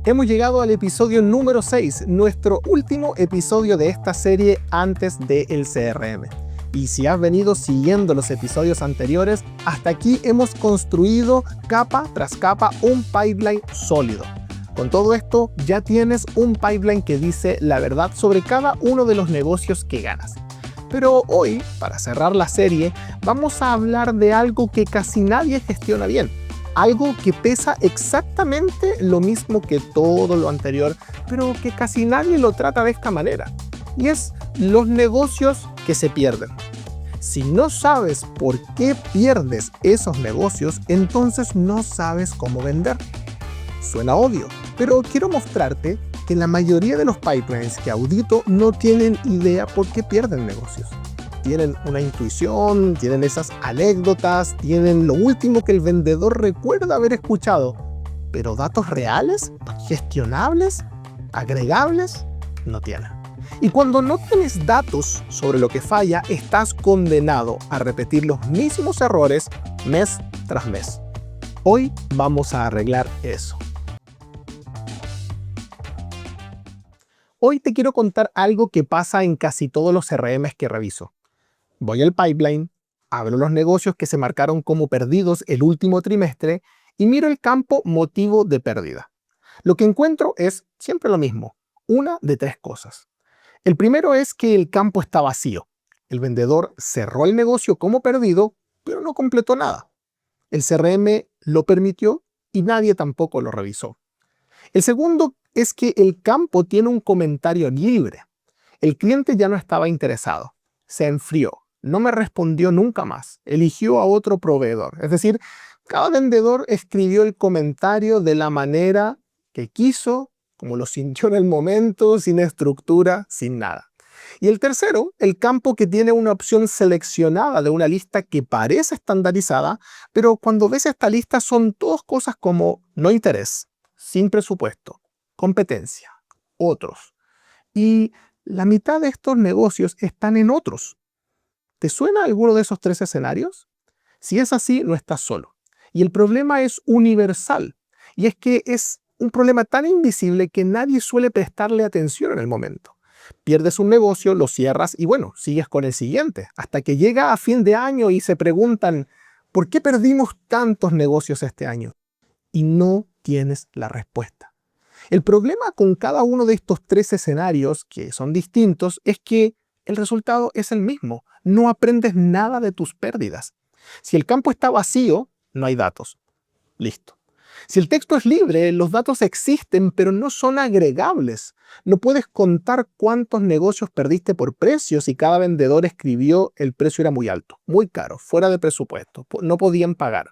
Hemos llegado al episodio número 6, nuestro último episodio de esta serie antes del CRM. Y si has venido siguiendo los episodios anteriores, hasta aquí hemos construido capa tras capa un pipeline sólido. Con todo esto, ya tienes un pipeline que dice la verdad sobre cada uno de los negocios que ganas. Pero hoy, para cerrar la serie, vamos a hablar de algo que casi nadie gestiona bien. Algo que pesa exactamente lo mismo que todo lo anterior, pero que casi nadie lo trata de esta manera. Y es los negocios que se pierden. Si no sabes por qué pierdes esos negocios, entonces no sabes cómo vender. Suena obvio, pero quiero mostrarte que la mayoría de los pipelines que audito no tienen idea por qué pierden negocios. Tienen una intuición, tienen esas anécdotas, tienen lo último que el vendedor recuerda haber escuchado, pero datos reales, gestionables, agregables, no tienen. Y cuando no tienes datos sobre lo que falla, estás condenado a repetir los mismos errores mes tras mes. Hoy vamos a arreglar eso. Hoy te quiero contar algo que pasa en casi todos los CRMs que reviso. Voy al pipeline, abro los negocios que se marcaron como perdidos el último trimestre y miro el campo motivo de pérdida. Lo que encuentro es siempre lo mismo, una de tres cosas. El primero es que el campo está vacío. El vendedor cerró el negocio como perdido, pero no completó nada. El CRM lo permitió y nadie tampoco lo revisó. El segundo es que el campo tiene un comentario libre. El cliente ya no estaba interesado, se enfrió, no me respondió nunca más, eligió a otro proveedor. Es decir, cada vendedor escribió el comentario de la manera que quiso, como lo sintió en el momento, sin estructura, sin nada. Y el tercero, el campo que tiene una opción seleccionada de una lista que parece estandarizada, pero cuando ves esta lista son todas cosas como no interés, sin presupuesto, competencia, otros. Y la mitad de estos negocios están en otros. ¿Te suena alguno de esos tres escenarios? Si es así, no estás solo. Y el problema es universal. Y es que es un problema tan invisible que nadie suele prestarle atención en el momento. Pierdes un negocio, lo cierras y bueno, sigues con el siguiente. Hasta que llega a fin de año y se preguntan, ¿por qué perdimos tantos negocios este año? Y no tienes la respuesta. El problema con cada uno de estos tres escenarios, que son distintos, es que el resultado es el mismo. No aprendes nada de tus pérdidas. Si el campo está vacío, no hay datos. Listo. Si el texto es libre, los datos existen, pero no son agregables. No puedes contar cuántos negocios perdiste por precio si cada vendedor escribió el precio era muy alto, muy caro, fuera de presupuesto, no podían pagar.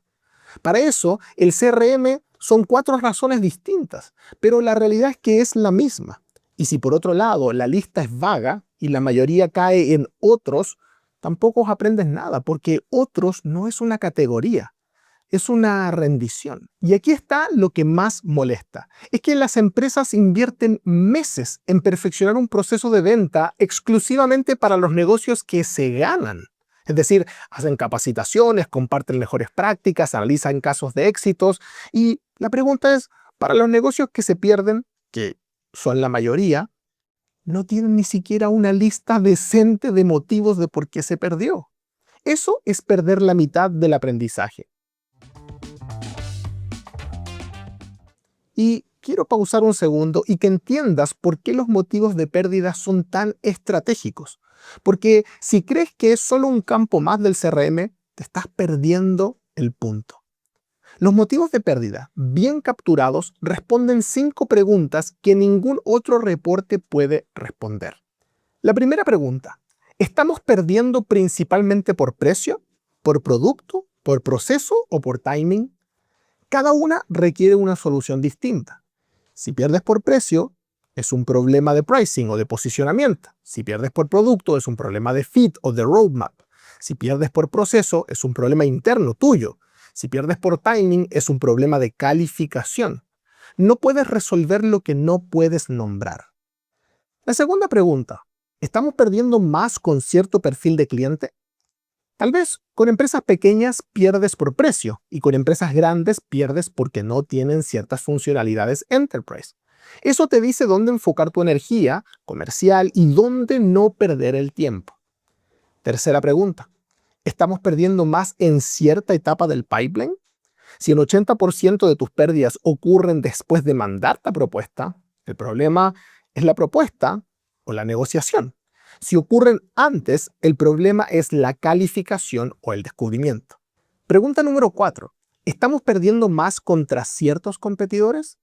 Para eso, el CRM son 4 razones distintas, pero la realidad es que es la misma. Y si por otro lado la lista es vaga y la mayoría cae en otros, tampoco aprendes nada, porque otros no es una categoría, es una rendición. Y aquí está lo que más molesta. Es que las empresas invierten meses en perfeccionar un proceso de venta exclusivamente para los negocios que se ganan. Es decir, hacen capacitaciones, comparten mejores prácticas, analizan casos de éxitos. Y la pregunta es, para los negocios que se pierden, que son la mayoría, no tienen ni siquiera una lista decente de motivos de por qué se perdió. Eso es perder la mitad del aprendizaje. Y quiero pausar un segundo y que entiendas por qué los motivos de pérdida son tan estratégicos. Porque si crees que es solo un campo más del CRM, te estás perdiendo el punto. Los motivos de pérdida, bien capturados, responden 5 preguntas que ningún otro reporte puede responder. La primera pregunta, ¿estamos perdiendo principalmente por precio, por producto, por proceso o por timing? Cada una requiere una solución distinta. Si pierdes por precio, es un problema de pricing o de posicionamiento. Si pierdes por producto, es un problema de fit o de roadmap. Si pierdes por proceso, es un problema interno tuyo. Si pierdes por timing, es un problema de calificación. No puedes resolver lo que no puedes nombrar. La segunda pregunta, ¿estamos perdiendo más con cierto perfil de cliente? Tal vez con empresas pequeñas pierdes por precio y con empresas grandes pierdes porque no tienen ciertas funcionalidades enterprise. Eso te dice dónde enfocar tu energía comercial y dónde no perder el tiempo. Tercera pregunta. ¿Estamos perdiendo más en cierta etapa del pipeline? Si el 80% de tus pérdidas ocurren después de mandar la propuesta, el problema es la propuesta o la negociación. Si ocurren antes, el problema es la calificación o el descubrimiento. Pregunta número 4. ¿Estamos perdiendo más contra ciertos competidores?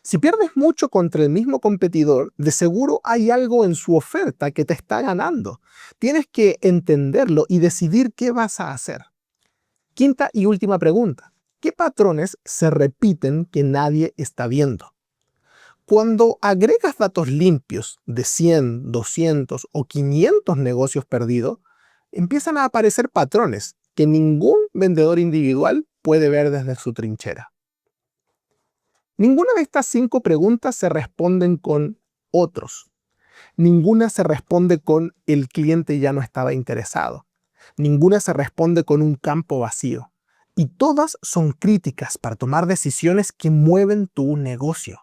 Si pierdes mucho contra el mismo competidor, de seguro hay algo en su oferta que te está ganando. Tienes que entenderlo y decidir qué vas a hacer. Quinta y última pregunta. ¿Qué patrones se repiten que nadie está viendo? Cuando agregas datos limpios de 100, 200 o 500 negocios perdidos, empiezan a aparecer patrones que ningún vendedor individual puede ver desde su trinchera. Ninguna de estas 5 preguntas se responden con otros. Ninguna se responde con el cliente ya no estaba interesado. Ninguna se responde con un campo vacío. Y todas son críticas para tomar decisiones que mueven tu negocio.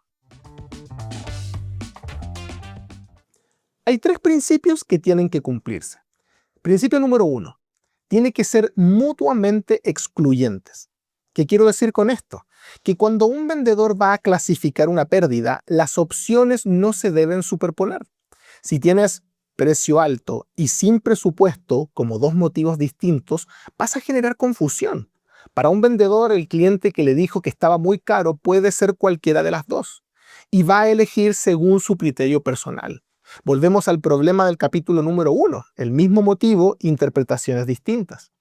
Hay 3 principios que tienen que cumplirse. Principio número 1. Tiene que ser mutuamente excluyentes. ¿Qué quiero decir con esto? Que cuando un vendedor va a clasificar una pérdida, las opciones no se deben superponer. Si tienes precio alto y sin presupuesto como 2 motivos distintos, vas a generar confusión. Para un vendedor, el cliente que le dijo que estaba muy caro puede ser cualquiera de las dos y va a elegir según su criterio personal. Volvemos al problema del capítulo número 1, el mismo motivo, interpretaciones distintas.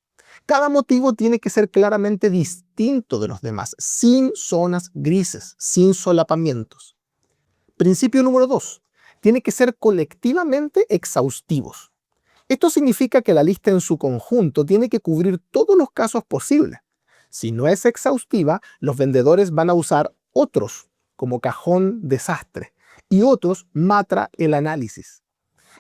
Cada motivo tiene que ser claramente distinto de los demás, sin zonas grises, sin solapamientos. Principio número 2. Tiene que ser colectivamente exhaustivos. Esto significa que la lista en su conjunto tiene que cubrir todos los casos posibles. Si no es exhaustiva, los vendedores van a usar otros como cajón desastre y otros matra el análisis.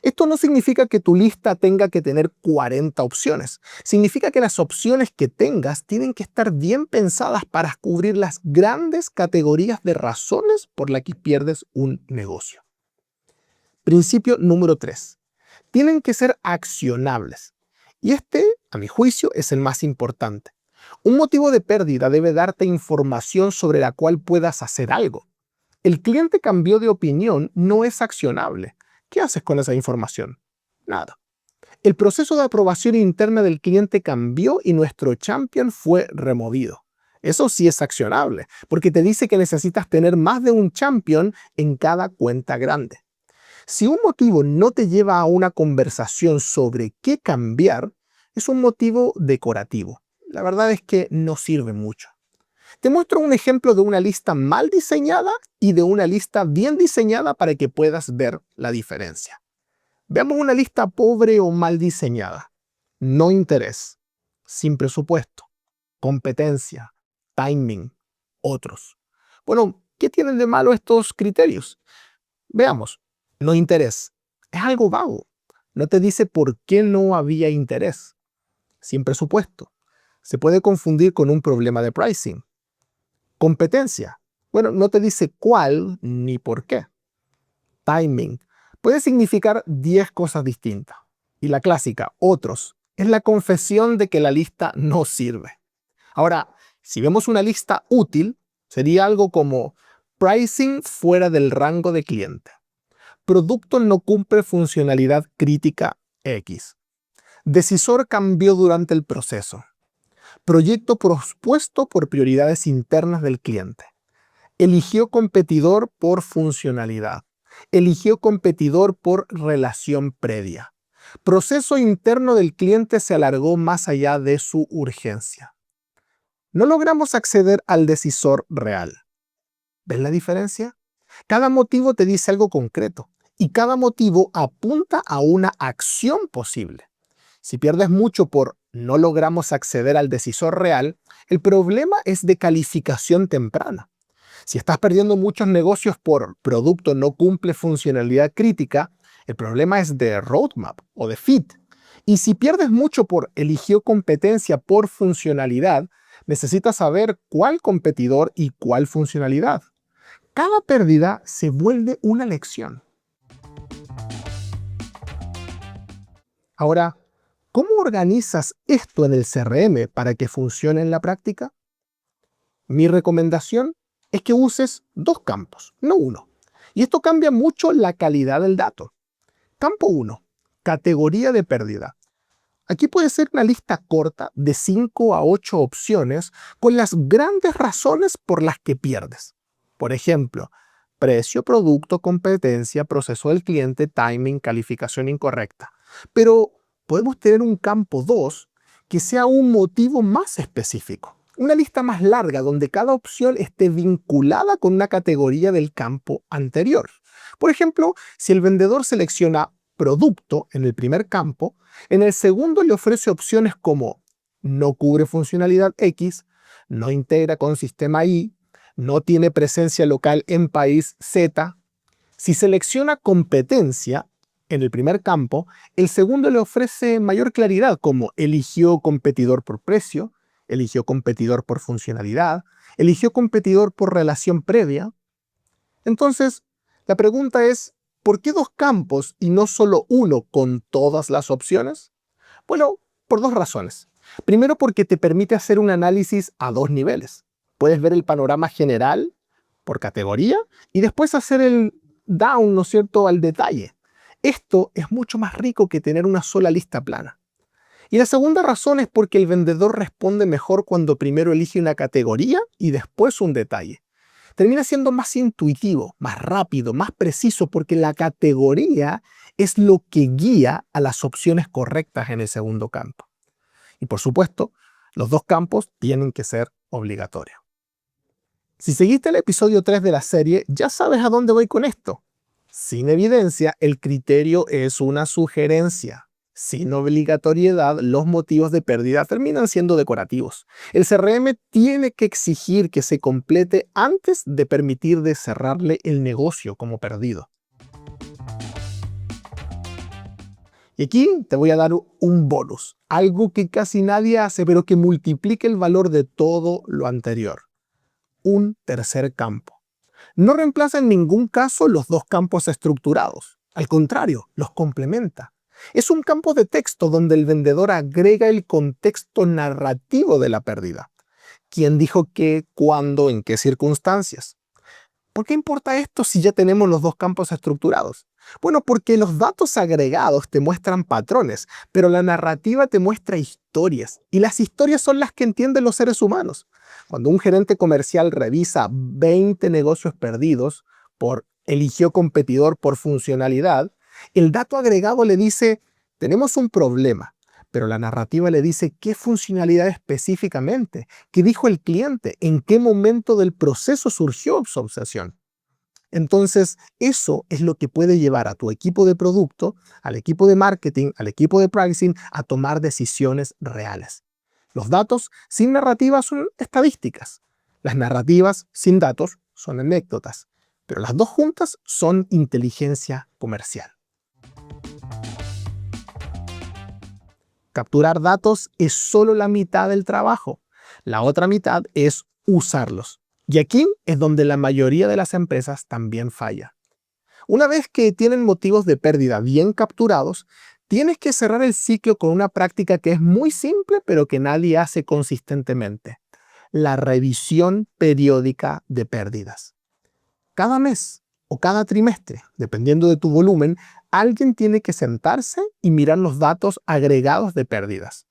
Esto no significa que tu lista tenga que tener 40 opciones. Significa que las opciones que tengas tienen que estar bien pensadas para cubrir las grandes categorías de razones por las que pierdes un negocio. Principio número 3. Tienen que ser accionables. Y este, a mi juicio, es el más importante. Un motivo de pérdida debe darte información sobre la cual puedas hacer algo. El cliente cambió de opinión no es accionable. ¿Qué haces con esa información? Nada. El proceso de aprobación interna del cliente cambió y nuestro champion fue removido. Eso sí es accionable, porque te dice que necesitas tener más de un champion en cada cuenta grande. Si un motivo no te lleva a una conversación sobre qué cambiar, es un motivo decorativo. La verdad es que no sirve mucho. Te muestro un ejemplo de una lista mal diseñada y de una lista bien diseñada para que puedas ver la diferencia. Veamos una lista pobre o mal diseñada. No interés, sin presupuesto, competencia, timing, otros. Bueno, ¿qué tienen de malo estos criterios? Veamos. No interés. Es algo vago. No te dice por qué no había interés. Sin presupuesto. Se puede confundir con un problema de pricing. Competencia. Bueno, no te dice cuál ni por qué. Timing. Puede significar 10 cosas distintas. Y la clásica, otros, es la confesión de que la lista no sirve. Ahora, si vemos una lista útil, sería algo como pricing fuera del rango de cliente. Producto no cumple funcionalidad crítica X. Decisor cambió durante el proceso. Proyecto propuesto por prioridades internas del cliente. Eligió competidor por funcionalidad. Eligió competidor por relación previa. Proceso interno del cliente se alargó más allá de su urgencia. No logramos acceder al decisor real. ¿Ves la diferencia? Cada motivo te dice algo concreto y cada motivo apunta a una acción posible. Si pierdes mucho por no logramos acceder al decisor real, el problema es de calificación temprana. Si estás perdiendo muchos negocios por producto no cumple funcionalidad crítica, el problema es de roadmap o de fit. Y si pierdes mucho por eligió competencia por funcionalidad, necesitas saber cuál competidor y cuál funcionalidad. Cada pérdida se vuelve una lección. Ahora, ¿cómo organizas esto en el CRM para que funcione en la práctica? Mi recomendación es que uses dos campos, no uno. Y esto cambia mucho la calidad del dato. Campo 1. Categoría de pérdida. Aquí puede ser una lista corta de 5 a 8 opciones con las grandes razones por las que pierdes. Por ejemplo, precio, producto, competencia, proceso del cliente, timing, calificación incorrecta. Pero podemos tener un campo 2 que sea un motivo más específico. Una lista más larga donde cada opción esté vinculada con una categoría del campo anterior. Por ejemplo, si el vendedor selecciona producto en el primer campo, en el segundo le ofrece opciones como no cubre funcionalidad X, no integra con sistema Y, no tiene presencia local en país Z. Si selecciona competencia en el primer campo, el segundo le ofrece mayor claridad como eligió competidor por precio, eligió competidor por funcionalidad, eligió competidor por relación previa. Entonces, la pregunta es, ¿por qué dos campos y no solo uno con todas las opciones? Bueno, por dos razones. Primero, porque te permite hacer un análisis a dos niveles. Puedes ver el panorama general por categoría y después hacer el down, ¿no es cierto?, al detalle. Esto es mucho más rico que tener una sola lista plana. Y la segunda razón es porque el vendedor responde mejor cuando primero elige una categoría y después un detalle. Termina siendo más intuitivo, más rápido, más preciso, porque la categoría es lo que guía a las opciones correctas en el segundo campo. Y por supuesto, los dos campos tienen que ser obligatorios. Si seguiste el episodio 3 de la serie, ya sabes a dónde voy con esto. Sin evidencia, el criterio es una sugerencia. Sin obligatoriedad, los motivos de pérdida terminan siendo decorativos. El CRM tiene que exigir que se complete antes de permitir de cerrarle el negocio como perdido. Y aquí te voy a dar un bonus, algo que casi nadie hace, pero que multiplica el valor de todo lo anterior. Un tercer campo. No reemplaza en ningún caso los dos campos estructurados. Al contrario, los complementa. Es un campo de texto donde el vendedor agrega el contexto narrativo de la pérdida. ¿Quién dijo qué, cuándo, en qué circunstancias? ¿Por qué importa esto si ya tenemos los dos campos estructurados? Bueno, porque los datos agregados te muestran patrones, pero la narrativa te muestra historias, y las historias son las que entienden los seres humanos. Cuando un gerente comercial revisa 20 negocios perdidos por eligió competidor por funcionalidad, el dato agregado le dice, tenemos un problema, pero la narrativa le dice qué funcionalidad específicamente, qué dijo el cliente, en qué momento del proceso surgió su obsesión. Entonces, eso es lo que puede llevar a tu equipo de producto, al equipo de marketing, al equipo de pricing, a tomar decisiones reales. Los datos sin narrativa son estadísticas. Las narrativas sin datos son anécdotas. Pero las dos juntas son inteligencia comercial. Capturar datos es solo la mitad del trabajo. La otra mitad es usarlos. Y aquí es donde la mayoría de las empresas también falla. Una vez que tienen motivos de pérdida bien capturados, tienes que cerrar el ciclo con una práctica que es muy simple pero que nadie hace consistentemente. La revisión periódica de pérdidas. Cada mes o cada trimestre, dependiendo de tu volumen, alguien tiene que sentarse y mirar los datos agregados de pérdidas.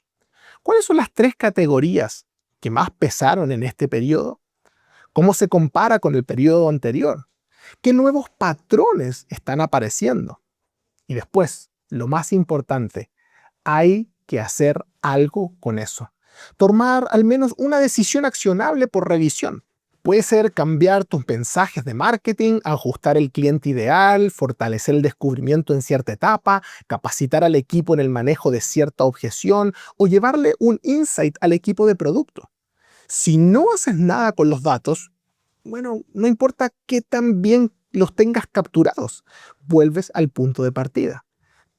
¿Cuáles son las 3 categorías que más pesaron en este periodo? ¿Cómo se compara con el periodo anterior? ¿Qué nuevos patrones están apareciendo? Y después, lo más importante, hay que hacer algo con eso. Tomar al menos una decisión accionable por revisión. Puede ser cambiar tus mensajes de marketing, ajustar el cliente ideal, fortalecer el descubrimiento en cierta etapa, capacitar al equipo en el manejo de cierta objeción o llevarle un insight al equipo de producto. Si no haces nada con los datos, bueno, no importa qué tan bien los tengas capturados, vuelves al punto de partida.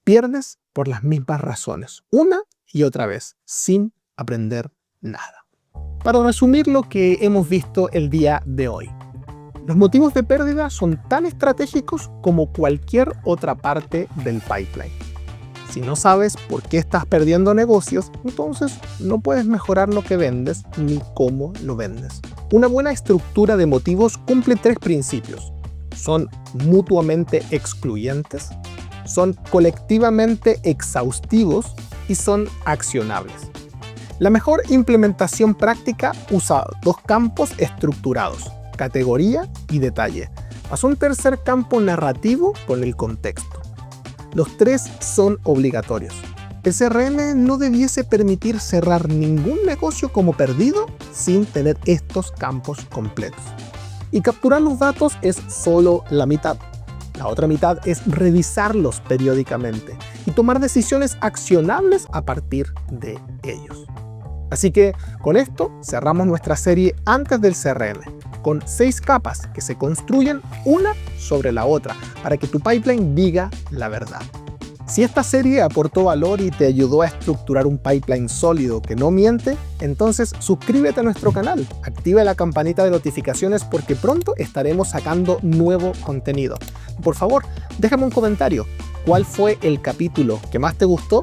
Pierdes por las mismas razones, una y otra vez, sin aprender nada. Para resumir lo que hemos visto el día de hoy. Los motivos de pérdida son tan estratégicos como cualquier otra parte del pipeline. Si no sabes por qué estás perdiendo negocios, entonces no puedes mejorar lo que vendes ni cómo lo vendes. Una buena estructura de motivos cumple 3 principios. Son mutuamente excluyentes, son colectivamente exhaustivos y son accionables. La mejor implementación práctica usa 2 campos estructurados, categoría y detalle, más un tercer campo narrativo con el contexto. Los 3 son obligatorios. El CRM no debiese permitir cerrar ningún negocio como perdido sin tener estos campos completos. Y capturar los datos es solo la mitad. La otra mitad es revisarlos periódicamente y tomar decisiones accionables a partir de ellos. Así que con esto cerramos nuestra serie antes del CRM, con 6 capas que se construyen una sobre la otra para que tu pipeline diga la verdad. Si esta serie aportó valor y te ayudó a estructurar un pipeline sólido que no miente, entonces suscríbete a nuestro canal, activa la campanita de notificaciones porque pronto estaremos sacando nuevo contenido. Por favor, déjame un comentario. ¿Cuál fue el capítulo que más te gustó?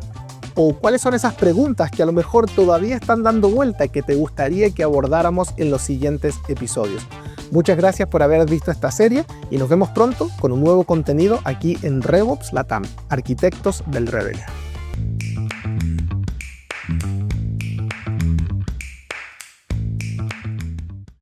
¿O cuáles son esas preguntas que a lo mejor todavía están dando vuelta y que te gustaría que abordáramos en los siguientes episodios? Muchas gracias por haber visto esta serie y nos vemos pronto con un nuevo contenido aquí en RevOps Latam, Arquitectos del Revenue.